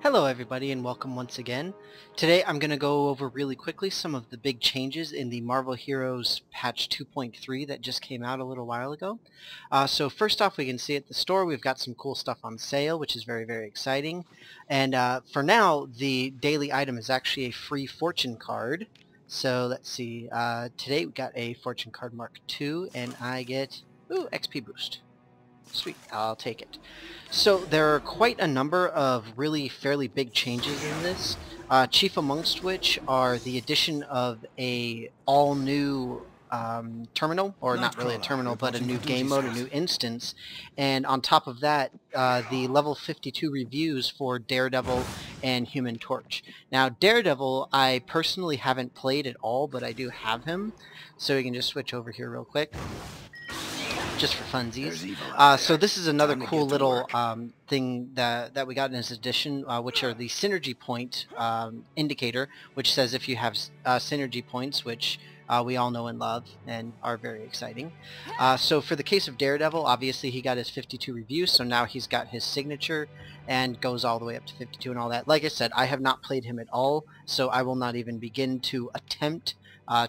Hello everybody and welcome once again. Today I'm going to go over really quickly some of the big changes in the Marvel Heroes patch 2.3 that just came out a little while ago. So first off, we can see at the store we've got some cool stuff on sale, which is very exciting. And for now, the daily item is actually a free fortune card. So let's see, today we got a fortune card Mark II and I get XP boost. Sweet, I'll take it. So there are quite a number of really fairly big changes in this, chief amongst which are the addition of a all-new terminal, or not really a terminal, but a new game mode, a new instance, and on top of that, the level 52 reviews for Daredevil and Human Torch. Now, Daredevil, I personally haven't played at all, but I do have him, so we can just switch over here real quick just for funsies. So this is another cool little thing that we got in this edition, which are the synergy point indicator, which says if you have synergy points, which we all know and love and are very exciting. So for the case of Daredevil, obviously he got his 52 reviews, so now he's got his signature and goes all the way up to 52 and all that. Like I said, I have not played him at all, so I will not even begin to attempt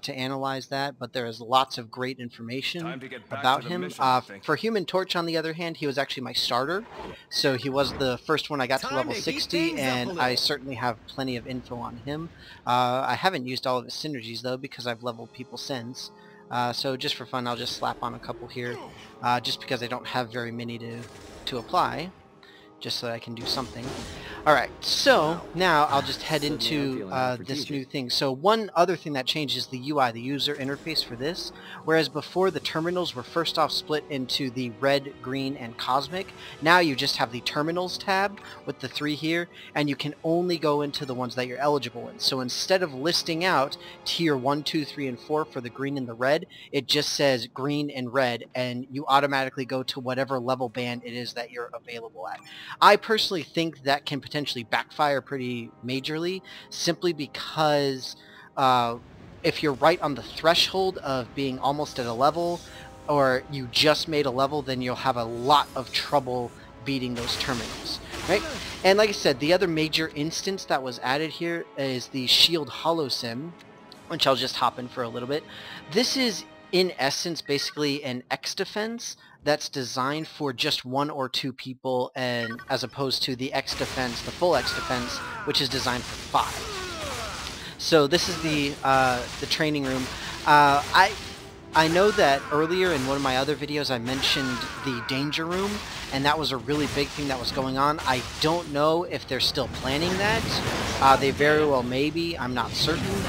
to analyze that, but there is lots of great information about him. For Human Torch, on the other hand, he was actually my starter, so he was the first one I got to level 60, and I certainly have plenty of info on him. I haven't used all of his synergies, though, because I've leveled people since. So just for fun, I'll just slap on a couple here, just because I don't have very many to apply, just so that I can do something. Alright, so now I'll just head into this new thing. So one other thing that changed is the UI, the user interface for this. Whereas before the terminals were first off split into the red, green, and cosmic, now you just have the terminals tab with the three here, and you can only go into the ones that you're eligible in. So instead of listing out tier 1, 2, 3, and 4 for the green and the red, it just says green and red, and you automatically go to whatever level band it is that you're available at. I personally think that can potentially backfire pretty majorly, simply because if you're right on the threshold of being almost at a level, or you just made a level, then you'll have a lot of trouble beating those terminals, right? And like I said, the other major instance that was added here is the Shield Holo-Sim, which I'll just hop in for a little bit. This is, in essence, basically an X defense that's designed for just 1 or 2 people, and as opposed to the X defense, the full X defense, which is designed for 5. So this is the training room. I know that earlier in one of my other videos I mentioned the danger room, and that was a really big thing that was going on. I don't know if they're still planning that. They very well may be, I'm not certain.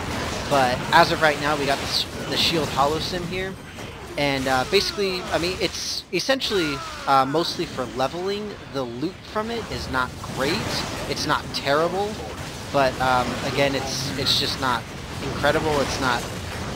But as of right now, we got the Shield Holo-Sim here. And basically, I mean, it's essentially mostly for leveling. The loot from it is not great. It's not terrible. But again, it's just not incredible. It's not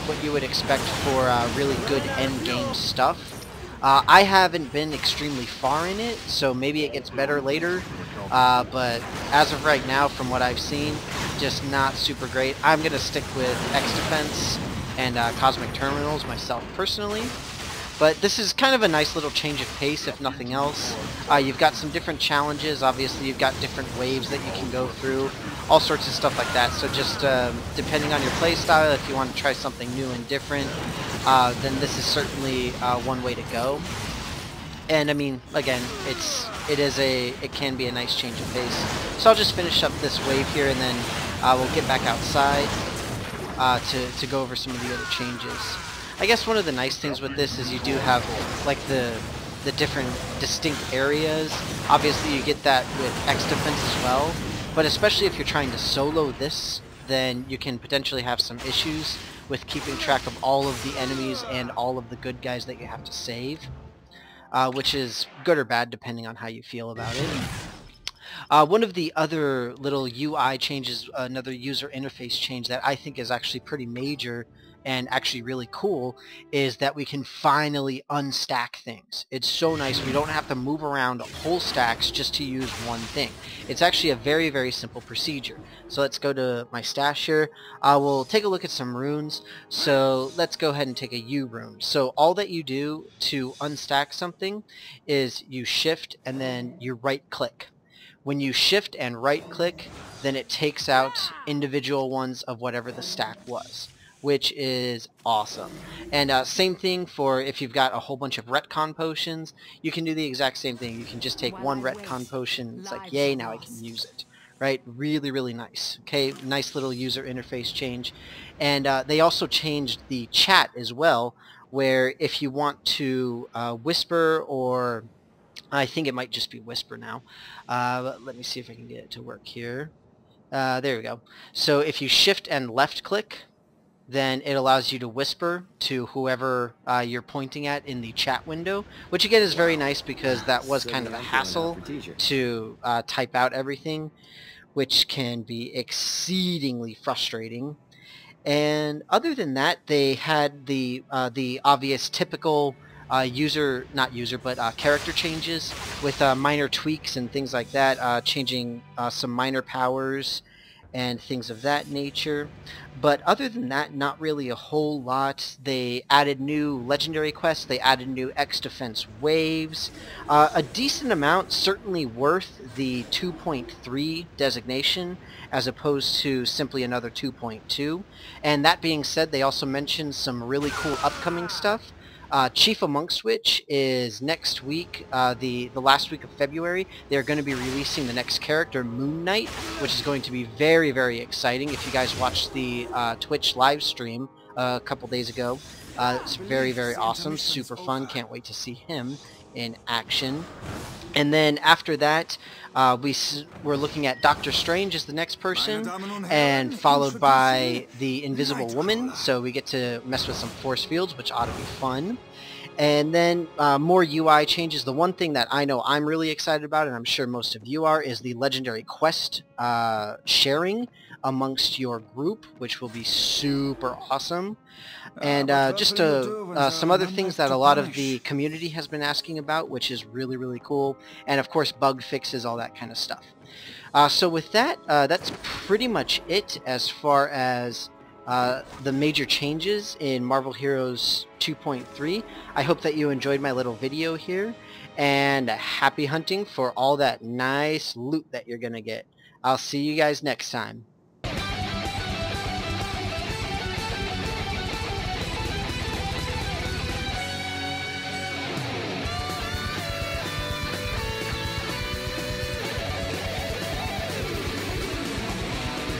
what you would expect for really good end game stuff. I haven't been extremely far in it, so maybe it gets better later. But as of right now, from what I've seen, just not super great. I'm going to stick with X Defense and Cosmic Terminals myself personally. But this is kind of a nice little change of pace, if nothing else. You've got some different challenges. Obviously, you've got different waves that you can go through, all sorts of stuff like that. So just depending on your playstyle, if you want to try something new and different, then this is certainly one way to go. And I mean, again, it can be a nice change of pace. So I'll just finish up this wave here, and then we'll get back outside to go over some of the other changes. I guess one of the nice things with this is you do have like the different distinct areas. Obviously you get that with X Defense as well, but especially if you're trying to solo this, then you can potentially have some issues with keeping track of all of the enemies and all of the good guys that you have to save, which is good or bad depending on how you feel about it. One of the other little UI changes, another user interface change that I think is actually pretty major and actually really cool, is that we can finally unstack things. It's so nice. We don't have to move around whole stacks just to use one thing. It's actually a very simple procedure. So let's go to my stash here. We'll take a look at some runes. So let's go ahead and take a U rune. So all that you do to unstack something is you shift and then you right click. When you shift and right click, then it takes out individual ones of whatever the stack was, which is awesome. And same thing for if you've got a whole bunch of retcon potions, you can do the exact same thing. You can just take one retcon potion, it's like, yay, now I can use it. Right? Really, really nice. Okay, nice little user interface change. And they also changed the chat as well, where if you want to whisper, or I think it might just be whisper now. Let me see if I can get it to work here. There we go. So if you shift and left click, then it allows you to whisper to whoever you're pointing at in the chat window, which again is very nice because that was kind of a hassle to type out everything, which can be exceedingly frustrating. And other than that, they had the obvious typical character changes with minor tweaks and things like that, changing some minor powers and things of that nature. But other than that, not really a whole lot. They added new legendary quests, they added new X defense waves, a decent amount, certainly worth the 2.3 designation as opposed to simply another 2.2. And that being said, they also mentioned some really cool upcoming stuff. Chief amongst which is next week, the last week of February, they're going to be releasing the next character, Moon Knight, which is going to be very, very exciting. If you guys watched the Twitch live stream a couple days ago, it's very, very awesome, super fun, can't wait to see him in action. And then after that, we're looking at Doctor Strange as the next person, and followed by the Invisible Woman, so we get to mess with some force fields, which ought to be fun. And then more UI changes. The one thing that I know I'm really excited about, and I'm sure most of you are, is the legendary quest sharing amongst your group, which will be super awesome. And just some other things that a lot of the community has been asking about, which is really, really cool. And of course, bug fixes, all that kind of stuff. So with that, that's pretty much it as far as the major changes in Marvel Heroes 2.3. I hope that you enjoyed my little video here, and happy hunting for all that nice loot that you're going to get. I'll see you guys next time.